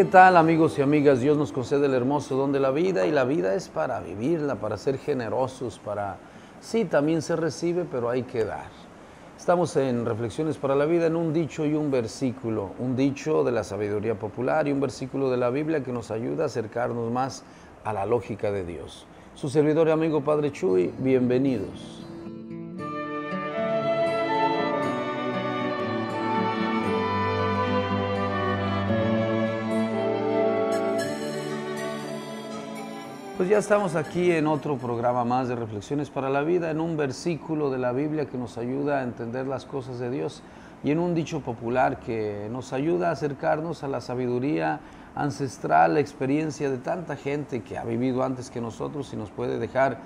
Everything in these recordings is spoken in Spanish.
¿Qué tal, amigos y amigas? Dios nos concede el hermoso don de la vida, y la vida es para vivirla, para ser generosos, sí, también se recibe, pero hay que dar. Estamos en Reflexiones para la Vida, en un dicho y un versículo, un dicho de la sabiduría popular y un versículo de la Biblia que nos ayuda a acercarnos más a la lógica de Dios. Su servidor y amigo Padre Chuy, bienvenidos. Pues ya estamos aquí en otro programa más de Reflexiones para la Vida, en un versículo de la Biblia que nos ayuda a entender las cosas de Dios y en un dicho popular que nos ayuda a acercarnos a la sabiduría ancestral, la experiencia de tanta gente que ha vivido antes que nosotros y nos puede dejar.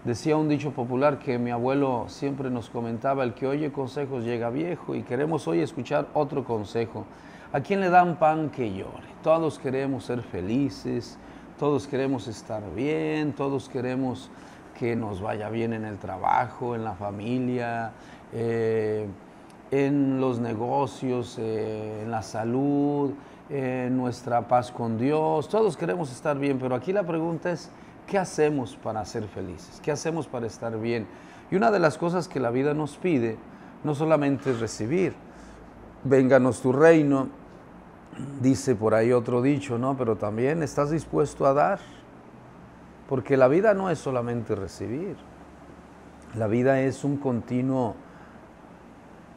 Decía un dicho popular que mi abuelo siempre nos comentaba: el que oye consejos llega viejo, y queremos hoy escuchar otro consejo. ¿A quién le dan pan que llore? Todos queremos ser felices, todos queremos estar bien, todos queremos que nos vaya bien en el trabajo, en la familia, en los negocios, en la salud, en nuestra paz con Dios. Todos queremos estar bien, pero aquí la pregunta es: ¿qué hacemos para ser felices? ¿Qué hacemos para estar bien? Y una de las cosas que la vida nos pide no solamente es recibir, vénganos tu reino, dice por ahí otro dicho, ¿no? Pero también estás dispuesto a dar, porque la vida no es solamente recibir, la vida es un continuo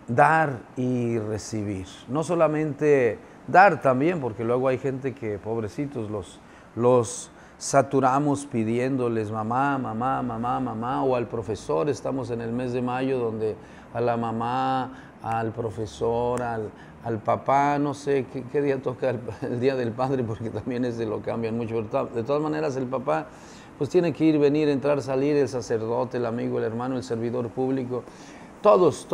dar y recibir. No solamente dar también, porque luego hay gente que, pobrecitos, los saturamos pidiéndoles mamá, mamá, mamá, mamá, o al profesor. Estamos en el mes de mayo donde a la mamá, al profesor, al papá, no sé qué día toca el Día del Padre, porque también ese lo cambian mucho. De todas maneras, el papá pues tiene que ir, venir, entrar, salir, el sacerdote, el amigo, el hermano, el servidor público. Todos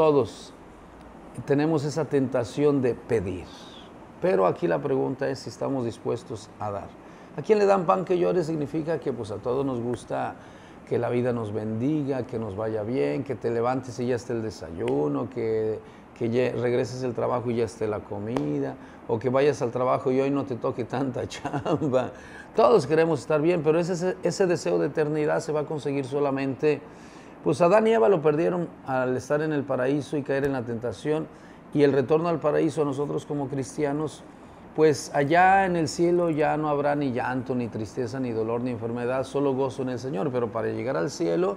tenemos esa tentación de pedir. Pero aquí la pregunta es si estamos dispuestos a dar. ¿A quién le dan pan que llore? Significa que pues a todos nos gusta que la vida nos bendiga, que nos vaya bien, que te levantes y ya esté el desayuno, que ya regreses del trabajo y ya esté la comida, o que vayas al trabajo y hoy no te toque tanta chamba. Todos queremos estar bien, pero ese deseo de eternidad se va a conseguir solamente. Pues Adán y Eva lo perdieron al estar en el paraíso y caer en la tentación, y el retorno al paraíso a nosotros como cristianos, pues allá en el cielo ya no habrá ni llanto, ni tristeza, ni dolor, ni enfermedad, solo gozo en el Señor. Pero para llegar al cielo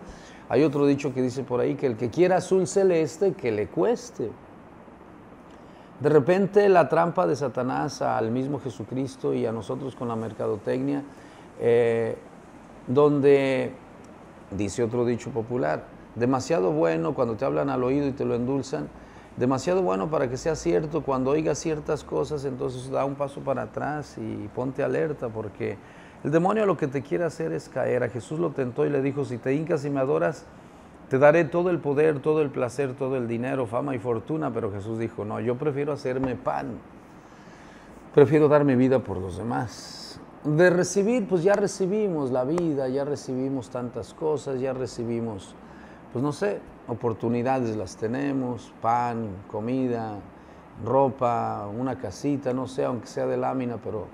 hay otro dicho que dice por ahí que el que quiera azul celeste, que le cueste. De repente la trampa de Satanás al mismo Jesucristo y a nosotros con la mercadotecnia, donde dice otro dicho popular: demasiado bueno cuando te hablan al oído y te lo endulzan, demasiado bueno para que sea cierto. Cuando oigas ciertas cosas, entonces da un paso para atrás y ponte alerta, porque el demonio lo que te quiere hacer es caer. A Jesús lo tentó y le dijo: si te hincas y me adoras, te daré todo el poder, todo el placer, todo el dinero, fama y fortuna. Pero Jesús dijo: no, yo prefiero hacerme pan, prefiero dar mi vida por los demás. De recibir, pues ya recibimos la vida, ya recibimos tantas cosas, ya recibimos, pues no sé, oportunidades las tenemos, pan, comida, ropa, una casita, no sé, aunque sea de lámina, pero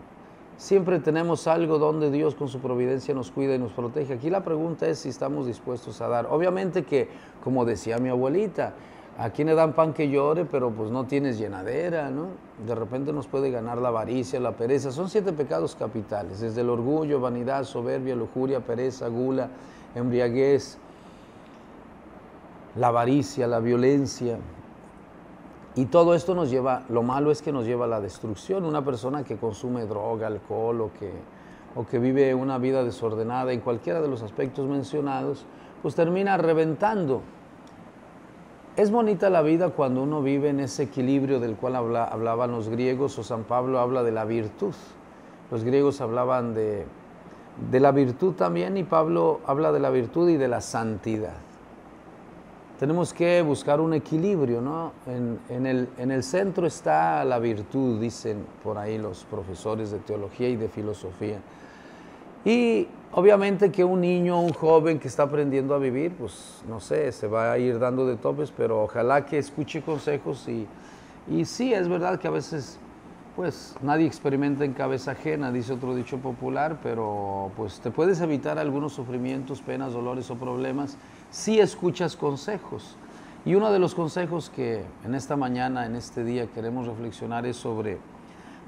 siempre tenemos algo donde Dios con su providencia nos cuida y nos protege. Aquí la pregunta es si estamos dispuestos a dar. Obviamente que, como decía mi abuelita, ¿a quién le dan pan que llore? Pero pues no tienes llenadera, ¿no? De repente nos puede ganar la avaricia, la pereza. Son 7 pecados capitales, desde el orgullo, vanidad, soberbia, lujuria, pereza, gula, embriaguez, la avaricia, la violencia. Y todo esto nos lleva, lo malo es que nos lleva a la destrucción. Una persona que consume droga, alcohol, o que vive una vida desordenada en cualquiera de los aspectos mencionados, pues termina reventando. Es bonita la vida cuando uno vive en ese equilibrio del cual hablaban los griegos, o San Pablo habla de la virtud. Los griegos hablaban de la virtud también, y Pablo habla de la virtud y de la santidad. Tenemos que buscar un equilibrio, ¿no? En el centro está la virtud, dicen por ahí los profesores de teología y de filosofía. Y obviamente que un niño, un joven que está aprendiendo a vivir, pues no sé, se va a ir dando de topes, pero ojalá que escuche consejos y sí, es verdad que a veces pues nadie experimenta en cabeza ajena, dice otro dicho popular, pero pues te puedes evitar algunos sufrimientos, penas, dolores o problemas si escuchas consejos. Y uno de los consejos que en esta mañana, en este día queremos reflexionar es sobre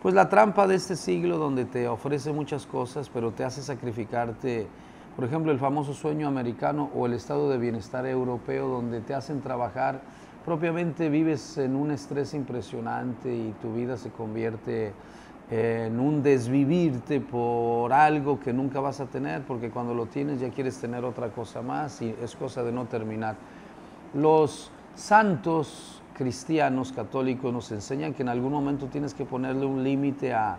pues la trampa de este siglo, donde te ofrece muchas cosas, pero te hace sacrificarte. Por ejemplo, el famoso sueño americano o el estado de bienestar europeo, donde te hacen trabajar. Propiamente vives en un estrés impresionante y tu vida se convierte en un desvivirte por algo que nunca vas a tener, porque cuando lo tienes ya quieres tener otra cosa más y es cosa de no terminar. Los santos cristianos católicos nos enseñan que en algún momento tienes que ponerle un límite a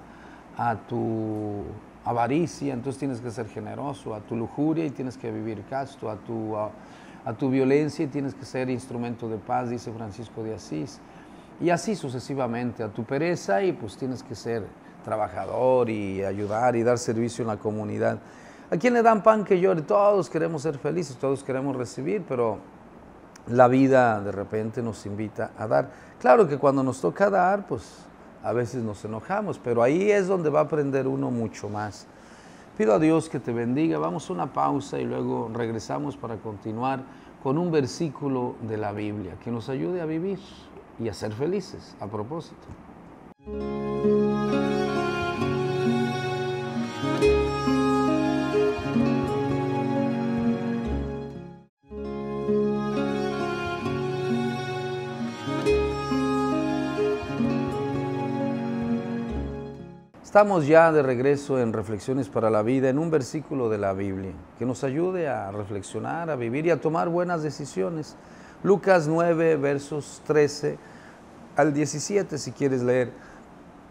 tu avaricia, entonces tienes que ser generoso, a tu lujuria y tienes que vivir casto, a tu violencia y tienes que ser instrumento de paz, dice Francisco de Asís, y así sucesivamente, a tu pereza y pues tienes que ser trabajador y ayudar y dar servicio en la comunidad. ¿A quién le dan pan que llore? Todos queremos ser felices, todos queremos recibir, pero la vida de repente nos invita a dar. Claro que cuando nos toca dar, pues a veces nos enojamos, pero ahí es donde va a aprender uno mucho más. Pido a Dios que te bendiga. Vamos a una pausa y luego regresamos para continuar con un versículo de la Biblia que nos ayude a vivir y a ser felices. A propósito. Estamos ya de regreso en Reflexiones para la Vida, en un versículo de la Biblia que nos ayude a reflexionar, a vivir y a tomar buenas decisiones. Lucas 9, versos 13 al 17, si quieres leer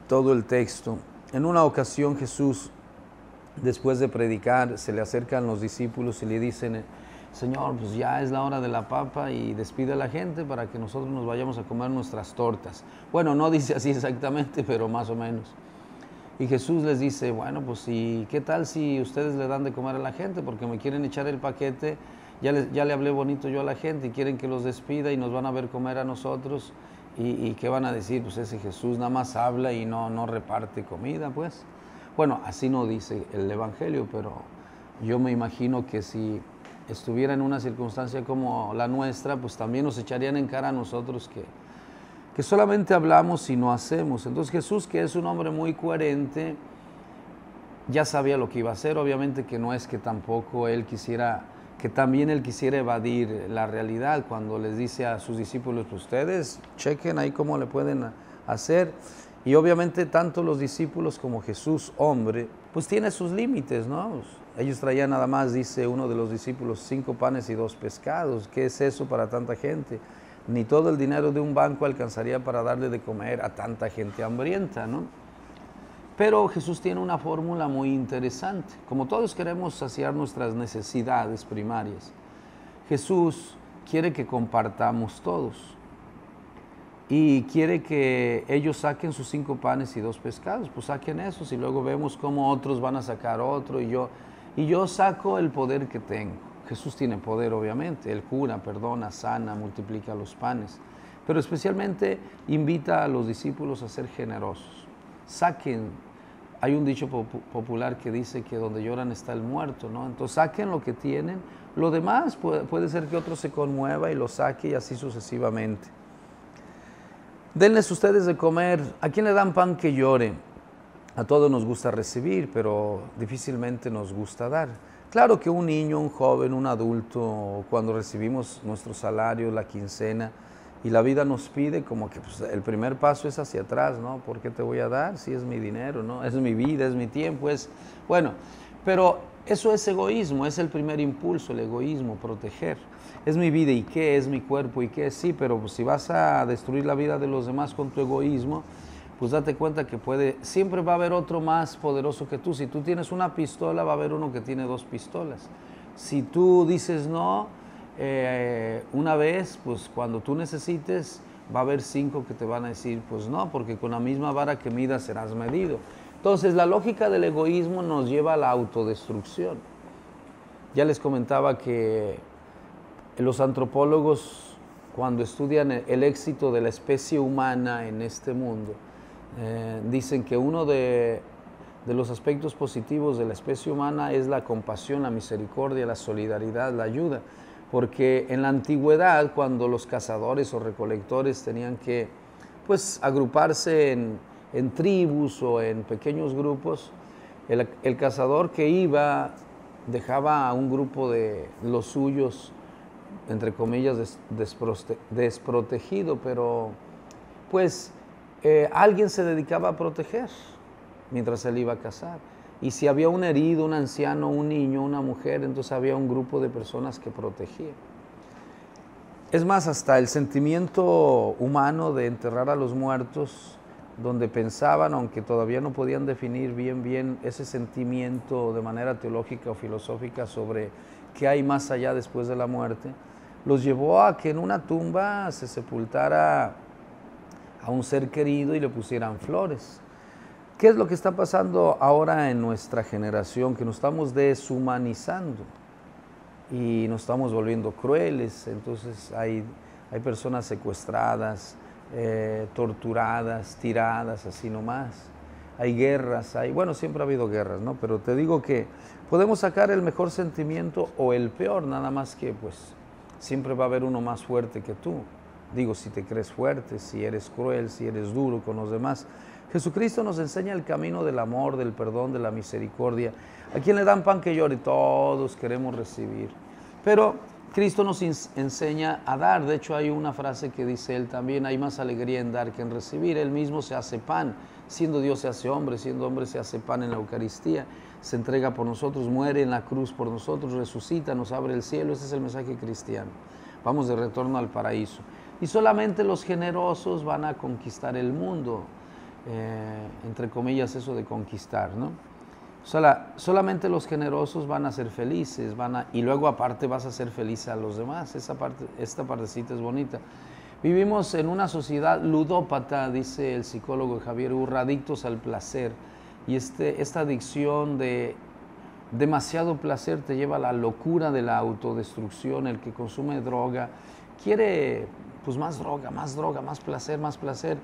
todo el texto. En una ocasión Jesús, después de predicar, se le acercan los discípulos y le dicen: Señor, pues ya es la hora de la papa y despide a la gente para que nosotros nos vayamos a comer nuestras tortas. Bueno, no dice así exactamente, pero más o menos. Y Jesús les dice: bueno, pues ¿y qué tal si ustedes le dan de comer a la gente? Porque me quieren echar el paquete, ya le hablé bonito yo a la gente y quieren que los despida y nos van a ver comer a nosotros. ¿Y qué van a decir? Pues ese Jesús nada más habla y no reparte comida, pues. Bueno, así no dice el Evangelio, pero yo me imagino que si estuviera en una circunstancia como la nuestra, pues también nos echarían en cara a nosotros que solamente hablamos y no hacemos. Entonces Jesús, que es un hombre muy coherente, ya sabía lo que iba a hacer. Obviamente que no es que tampoco él quisiera, que también él quisiera evadir la realidad cuando les dice a sus discípulos: pues ustedes chequen ahí cómo le pueden hacer. Y obviamente tanto los discípulos como Jesús, hombre, pues tiene sus límites, ¿no? Ellos traían nada más, dice uno de los discípulos, 5 panes y 2 pescados. ¿Qué es eso para tanta gente? Ni todo el dinero de un banco alcanzaría para darle de comer a tanta gente hambrienta, ¿no? Pero Jesús tiene una fórmula muy interesante. Como todos queremos saciar nuestras necesidades primarias, Jesús quiere que compartamos todos. Y quiere que ellos saquen sus 5 panes y 2 pescados. Pues saquen esos y luego vemos cómo otros van a sacar otro. Y yo saco el poder que tengo. Jesús tiene poder, obviamente. Él cura, perdona, sana, multiplica los panes. Pero especialmente invita a los discípulos a ser generosos. Saquen. Hay un dicho popular que dice que donde lloran está el muerto, ¿no? Entonces saquen lo que tienen. Lo demás puede ser que otro se conmueva y lo saque y así sucesivamente. Denles ustedes de comer. ¿A quién le dan pan que llore? A todos nos gusta recibir, pero difícilmente nos gusta dar. Claro que un niño, un joven, un adulto, cuando recibimos nuestro salario, la quincena, y la vida nos pide como que pues, el primer paso es hacia atrás, ¿no? ¿Por qué te voy a dar? Si es mi dinero, ¿no? Es mi vida, es mi tiempo, bueno, pero eso es egoísmo, es el primer impulso, el egoísmo, proteger. Es mi vida, ¿y qué? Es mi cuerpo, ¿y qué? Sí, pero pues, si vas a destruir la vida de los demás con tu egoísmo, pues date cuenta que siempre va a haber otro más poderoso que tú. Si tú tienes una pistola, va a haber uno que tiene 2 pistolas. Si tú dices no, una vez, pues cuando tú necesites, va a haber 5 que te van a decir, pues no, porque con la misma vara que midas serás medido. Entonces, la lógica del egoísmo nos lleva a la autodestrucción. Ya les comentaba que los antropólogos, cuando estudian el éxito de la especie humana en este mundo, Dicen que uno de los aspectos positivos de la especie humana es la compasión, la misericordia, la solidaridad, la ayuda. Porque en la antigüedad, cuando los cazadores o recolectores tenían que pues, agruparse en tribus o en pequeños grupos, el cazador que iba dejaba a un grupo de los suyos, entre comillas, desprotegido, pero pues alguien se dedicaba a proteger mientras él iba a cazar. Y si había un herido, un anciano, un niño, una mujer, entonces había un grupo de personas que protegían. Es más, hasta el sentimiento humano de enterrar a los muertos, donde pensaban, aunque todavía no podían definir bien ese sentimiento de manera teológica o filosófica sobre qué hay más allá después de la muerte, los llevó a que en una tumba se sepultara a un ser querido y le pusieran flores. ¿Qué es lo que está pasando ahora en nuestra generación? Que nos estamos deshumanizando y nos estamos volviendo crueles. Entonces hay personas secuestradas, torturadas, tiradas, así nomás. Hay guerras, bueno, siempre ha habido guerras, ¿no? Pero te digo que podemos sacar el mejor sentimiento o el peor, nada más que pues siempre va a haber uno más fuerte que tú. Digo, si te crees fuerte, si eres cruel, si eres duro con los demás. Jesucristo nos enseña el camino del amor, del perdón, de la misericordia. ¿A quién le dan pan que llore? Todos queremos recibir. Pero Cristo nos enseña a dar. De hecho, hay una frase que dice él también: hay más alegría en dar que en recibir. Él mismo se hace pan. Siendo Dios se hace hombre, siendo hombre se hace pan en la Eucaristía. Se entrega por nosotros, muere en la cruz por nosotros, resucita, nos abre el cielo. Ese es el mensaje cristiano. Vamos de retorno al paraíso. Y solamente los generosos van a conquistar el mundo. Entre comillas eso de conquistar, ¿no? Solamente los generosos van a ser felices, y luego aparte vas a ser feliz a los demás. Esta partecita es bonita. Vivimos en una sociedad ludópata, dice el psicólogo Javier Urra, adictos al placer, y esta adicción de demasiado placer te lleva a la locura de la autodestrucción. El que consume droga quiere pues más droga, más placer.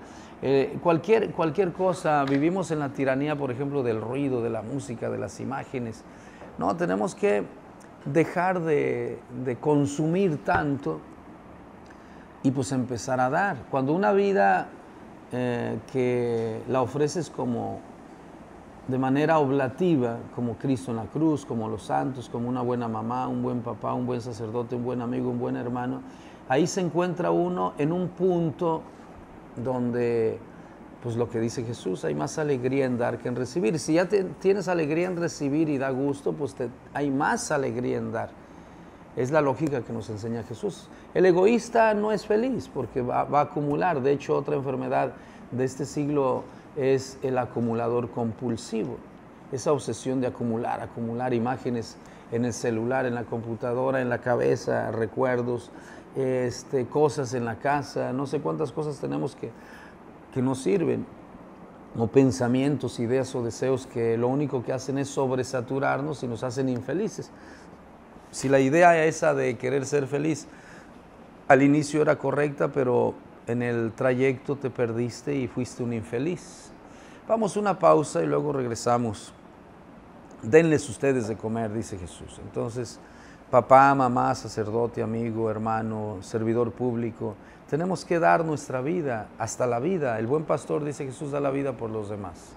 Cualquier cosa. Vivimos en la tiranía, por ejemplo, del ruido, de la música, de las imágenes. No, tenemos que dejar de consumir tanto y pues empezar a dar. Cuando una vida que la ofreces como de manera oblativa, como Cristo en la cruz, como los santos, como una buena mamá, un buen papá, un buen sacerdote, un buen amigo, un buen hermano, ahí se encuentra uno en un punto donde, pues lo que dice Jesús, hay más alegría en dar que en recibir. Si ya tienes alegría en recibir y da gusto, pues hay más alegría en dar. Es la lógica que nos enseña Jesús. El egoísta no es feliz porque va a acumular. De hecho, otra enfermedad de este siglo es el acumulador compulsivo. Esa obsesión de acumular imágenes en el celular, en la computadora, en la cabeza, recuerdos, cosas en la casa, no sé cuántas cosas tenemos que nos sirven, o pensamientos, ideas o deseos que lo único que hacen es sobresaturarnos y nos hacen infelices. Si la idea esa de querer ser feliz al inicio era correcta, pero en el trayecto te perdiste y fuiste un infeliz. Vamos a una pausa y luego regresamos. Denles ustedes de comer, dice Jesús. Entonces, papá, mamá, sacerdote, amigo, hermano, servidor público, tenemos que dar nuestra vida, hasta la vida. El buen pastor, dice Jesús, da la vida por los demás.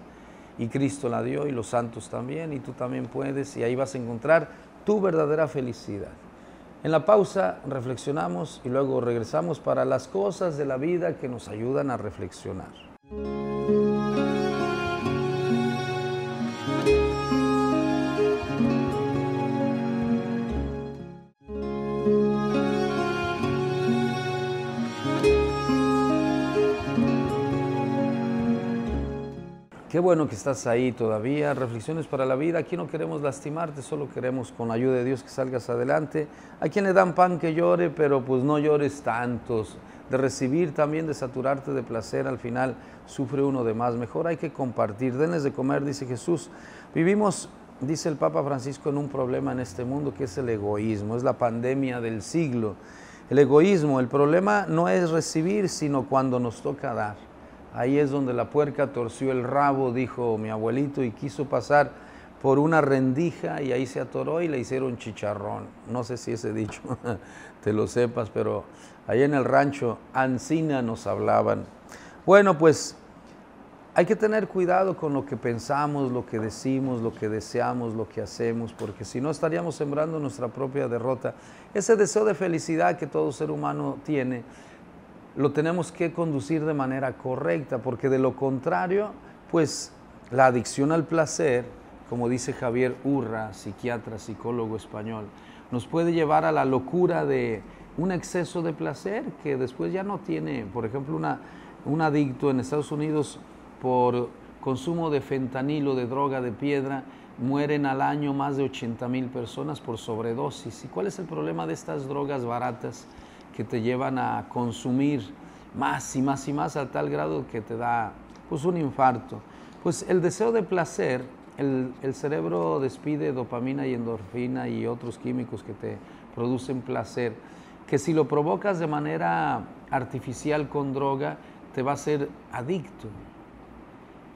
Y Cristo la dio y los santos también, y tú también puedes, y ahí vas a encontrar tu verdadera felicidad. En la pausa reflexionamos y luego regresamos para las cosas de la vida que nos ayudan a reflexionar. Qué bueno que estás ahí todavía. Reflexiones para la vida. Aquí no queremos lastimarte, solo queremos con la ayuda de Dios que salgas adelante. A quien le dan pan que llore, pero pues no llores tantos. De recibir también, de saturarte de placer, al final sufre uno de más. Mejor hay que compartir. Denles de comer, dice Jesús. Vivimos, dice el Papa Francisco, en un problema en este mundo que es el egoísmo. Es la pandemia del siglo. El egoísmo, el problema no es recibir, sino cuando nos toca dar. Ahí es donde la puerca torció el rabo, dijo mi abuelito, y quiso pasar por una rendija y ahí se atoró y le hicieron chicharrón. No sé si ese dicho te lo sepas, pero ahí en el rancho Ancina nos hablaban. Bueno, pues hay que tener cuidado con lo que pensamos, lo que decimos, lo que deseamos, lo que hacemos, porque si no estaríamos sembrando nuestra propia derrota. Ese deseo de felicidad que todo ser humano tiene, lo tenemos que conducir de manera correcta, porque de lo contrario, pues la adicción al placer, como dice Javier Urra, psiquiatra, psicólogo español, nos puede llevar a la locura de un exceso de placer que después ya no tiene. Por ejemplo, un adicto en Estados Unidos por consumo de fentanilo, de droga de piedra, mueren al año más de 80,000 personas por sobredosis. ¿Y cuál es el problema de estas drogas baratas que te llevan a consumir más y más y más a tal grado que te da pues un infarto? Pues el deseo de placer, el cerebro despide dopamina y endorfina y otros químicos que te producen placer, que si lo provocas de manera artificial con droga, te va a hacer adicto.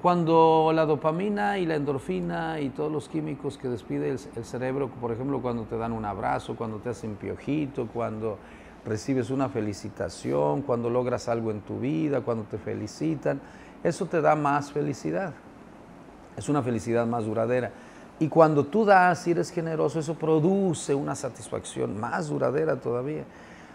Cuando la dopamina y la endorfina y todos los químicos que despide el cerebro, por ejemplo, cuando te dan un abrazo, cuando te hacen piojito, cuando recibes una felicitación, cuando logras algo en tu vida, cuando te felicitan, eso te da más felicidad. Es una felicidad más duradera. Y cuando tú das y eres generoso, eso produce una satisfacción más duradera todavía.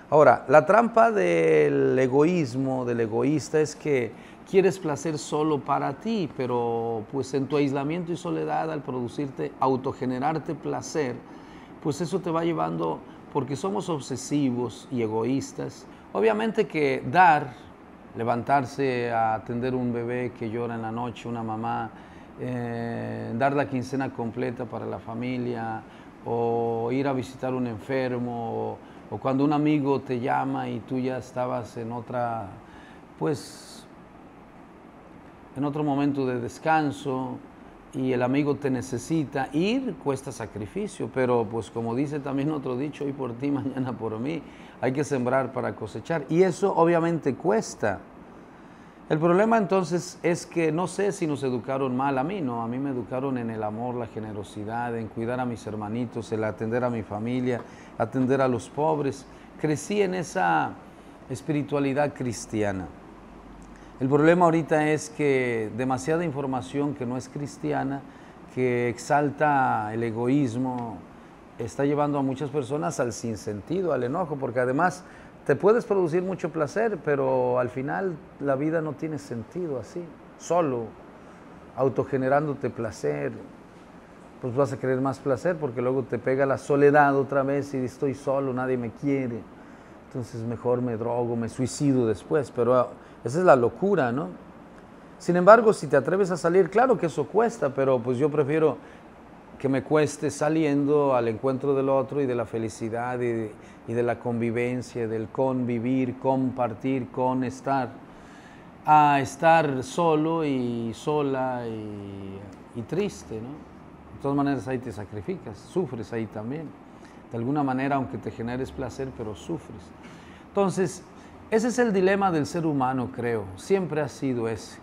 Ahora, la trampa del egoísmo, del egoísta, es que quieres placer solo para ti, pero pues en tu aislamiento y soledad, al producirte, autogenerarte placer, pues eso te va llevando, porque somos obsesivos y egoístas. Obviamente que dar, levantarse a atender un bebé que llora en la noche, una mamá, dar la quincena completa para la familia, o ir a visitar un enfermo, o cuando un amigo te llama y tú ya estabas en otra, pues en otro momento de descanso y el amigo te necesita, ir cuesta sacrificio, pero pues como dice también otro dicho, hoy por ti, mañana por mí, hay que sembrar para cosechar, y eso obviamente cuesta. El problema entonces es que no sé si nos educaron mal. A mí no, a mí me educaron en el amor, la generosidad, en cuidar a mis hermanitos, el atender a mi familia, atender a los pobres. Crecí en esa espiritualidad cristiana. El problema ahorita es que demasiada información que no es cristiana, que exalta el egoísmo, está llevando a muchas personas al sinsentido, al enojo, porque además te puedes producir mucho placer, pero al final la vida no tiene sentido así, solo, autogenerándote placer, pues vas a querer más placer porque luego te pega la soledad otra vez y estoy solo, nadie me quiere, entonces mejor me drogo, me suicido después, pero esa es la locura, ¿no? Sin embargo, si te atreves a salir, claro que eso cuesta, pero pues yo prefiero que me cueste saliendo al encuentro del otro y de la felicidad y de la convivencia, del convivir, compartir, con estar, a estar solo y sola y triste, ¿no? De todas maneras ahí te sacrificas, sufres ahí también. De alguna manera, aunque te generes placer, pero sufres. Entonces, ese es el dilema del ser humano, creo. Siempre ha sido ese.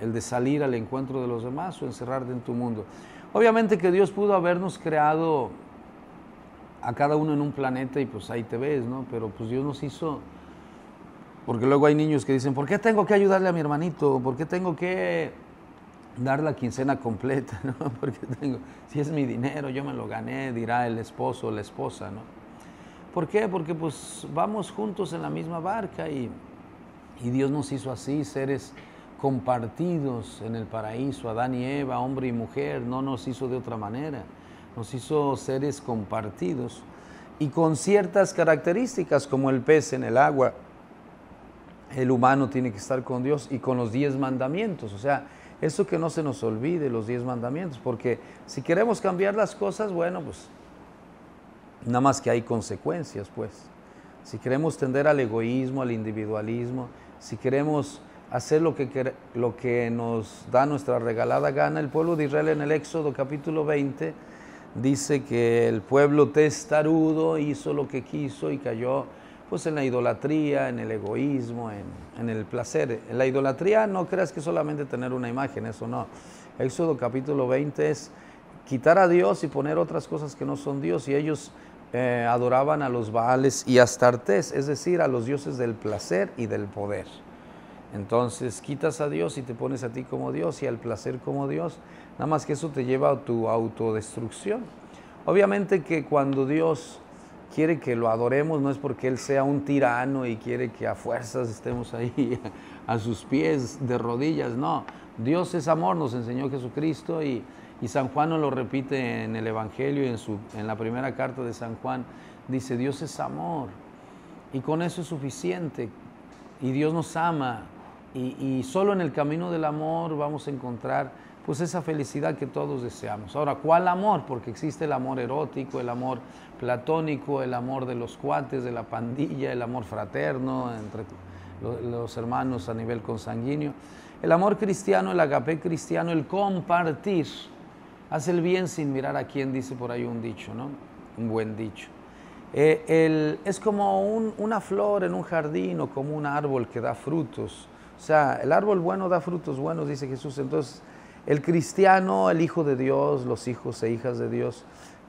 El de salir al encuentro de los demás o encerrarte en tu mundo. Obviamente que Dios pudo habernos creado a cada uno en un planeta y pues ahí te ves, ¿no? Pero pues Dios nos hizo, porque luego hay niños que dicen, ¿por qué tengo que ayudarle a mi hermanito? ¿Por qué tengo que dar la quincena completa? ¿No? Porque si es mi dinero, yo me lo gané, dirá el esposo o la esposa, ¿no? ¿Por qué? Porque pues vamos juntos en la misma barca y Dios nos hizo así, seres compartidos en el paraíso, Adán y Eva, hombre y mujer, no nos hizo de otra manera, nos hizo seres compartidos y con ciertas características como el pez en el agua. El humano tiene que estar con Dios y con los 10 mandamientos, o sea, eso que no se nos olvide, los 10 mandamientos, porque si queremos cambiar las cosas, bueno, pues nada más que hay consecuencias, pues. Si queremos tender al egoísmo, al individualismo, si queremos hacer lo que nos da nuestra regalada gana, el pueblo de Israel en el Éxodo capítulo 20 dice que el pueblo testarudo hizo lo que quiso y cayó pues en la idolatría, en el egoísmo, en el placer. En la idolatría no creas que solamente tener una imagen, eso no. Éxodo capítulo 20 es quitar a Dios y poner otras cosas que no son Dios, y ellos adoraban a los Baales y Astartés, es decir, a los dioses del placer y del poder. Entonces quitas a Dios y te pones a ti como Dios y al placer como Dios, nada más que eso te lleva a tu autodestrucción. Obviamente que cuando Dios quiere que lo adoremos no es porque Él sea un tirano y quiere que a fuerzas estemos ahí a sus pies de rodillas, no. Dios es amor, nos enseñó Jesucristo, y San Juan nos lo repite en el Evangelio y en la primera carta de San Juan, dice Dios es amor, y con eso es suficiente, y Dios nos ama, y solo en el camino del amor vamos a encontrar pues esa felicidad que todos deseamos. Ahora, ¿cuál amor? Porque existe el amor erótico, el amor platónico, el amor de los cuates, de la pandilla, el amor fraterno entre los hermanos a nivel consanguíneo. El amor cristiano, el agape cristiano, el compartir, hace el bien sin mirar a quién, dice por ahí un dicho, ¿no? Un buen dicho. Es como una flor en un jardín o como un árbol que da frutos. O sea, el árbol bueno da frutos buenos, dice Jesús. Entonces, el cristiano, el hijo de Dios, los hijos e hijas de Dios,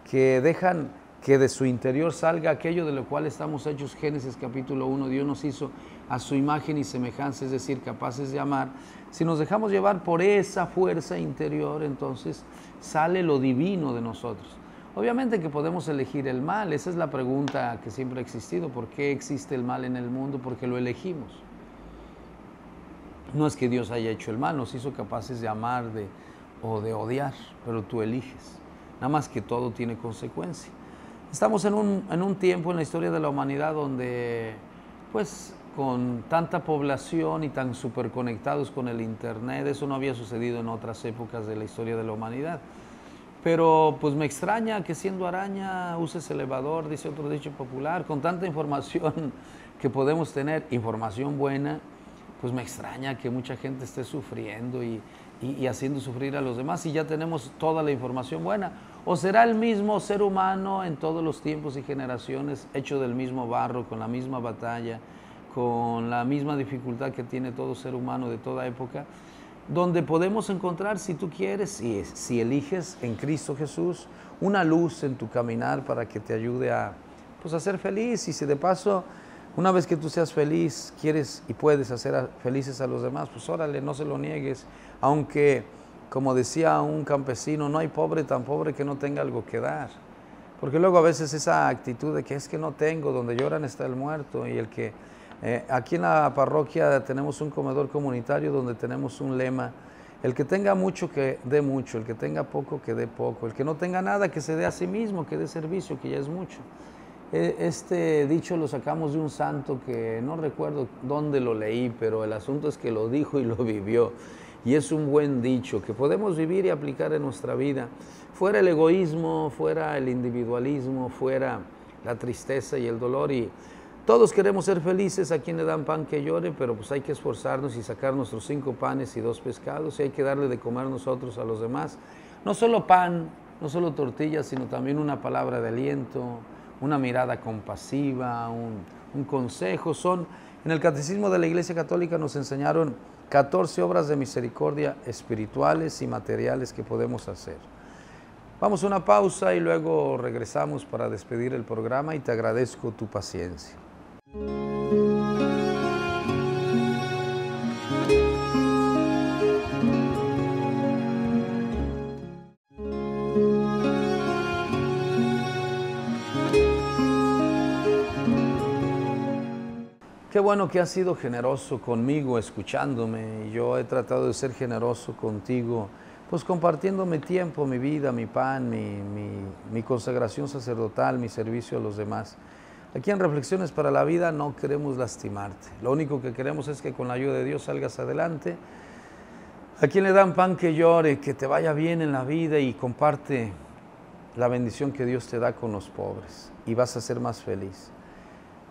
que dejan que de su interior salga aquello de lo cual estamos hechos. Génesis capítulo 1, Dios nos hizo a su imagen y semejanza, es decir, capaces de amar. Si nos dejamos llevar por esa fuerza interior, entonces sale lo divino de nosotros. Obviamente que podemos elegir el mal, esa es la pregunta que siempre ha existido. ¿Por qué existe el mal en el mundo? Porque lo elegimos. No es que Dios haya hecho el mal, nos hizo capaces de amar o de odiar, pero tú eliges. Nada más que todo tiene consecuencia. Estamos en un tiempo en la historia de la humanidad donde, pues, con tanta población y tan superconectados con el internet, eso no había sucedido en otras épocas de la historia de la humanidad. Pero pues me extraña que siendo araña uses elevador, dice otro dicho popular, con tanta información que podemos tener, información buena, pues me extraña que mucha gente esté sufriendo y haciendo sufrir a los demás, y ya tenemos toda la información buena. ¿O será el mismo ser humano en todos los tiempos y generaciones, hecho del mismo barro, con la misma batalla, con la misma dificultad que tiene todo ser humano de toda época, donde podemos encontrar, si tú quieres, y si eliges en Cristo Jesús, una luz en tu caminar para que te ayude a ser feliz? Y si de paso, una vez que tú seas feliz, quieres y puedes hacer felices a los demás, pues órale, no se lo niegues. Aunque, como decía un campesino, no hay pobre tan pobre que no tenga algo que dar. Porque luego a veces esa actitud de que es que no tengo, donde lloran está el muerto. Y aquí en la parroquia tenemos un comedor comunitario donde tenemos un lema: el que tenga mucho que dé mucho, el que tenga poco que dé poco, el que no tenga nada que se dé a sí mismo, que dé servicio, que ya es mucho. Este dicho lo sacamos de un santo que no recuerdo dónde lo leí, pero el asunto es que lo dijo y lo vivió. Y es un buen dicho que podemos vivir y aplicar en nuestra vida. Fuera el egoísmo, fuera el individualismo, fuera la tristeza y el dolor. Y todos queremos ser felices, a quien le dan pan que llore, pero pues hay que esforzarnos y sacar nuestros 5 panes y 2 pescados, y hay que darle de comer nosotros a los demás. No solo pan, no solo tortillas, sino también una palabra de aliento, una mirada compasiva, un consejo. En el Catecismo de la Iglesia Católica nos enseñaron 14 obras de misericordia espirituales y materiales que podemos hacer. Vamos a una pausa y luego regresamos para despedir el programa, y te agradezco tu paciencia. Qué bueno que has sido generoso conmigo escuchándome, y yo he tratado de ser generoso contigo, pues compartiendo mi tiempo, mi vida, mi pan, mi consagración sacerdotal, mi servicio a los demás. Aquí en Reflexiones para la Vida no queremos lastimarte, lo único que queremos es que con la ayuda de Dios salgas adelante. A quien le dan pan que llore, que te vaya bien en la vida, y comparte la bendición que Dios te da con los pobres y vas a ser más feliz.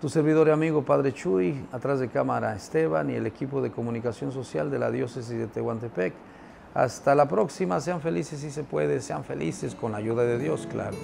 Tu servidor y amigo Padre Chuy, atrás de cámara Esteban y el equipo de comunicación social de la diócesis de Tehuantepec. Hasta la próxima, sean felices si se puede, sean felices con la ayuda de Dios, claro.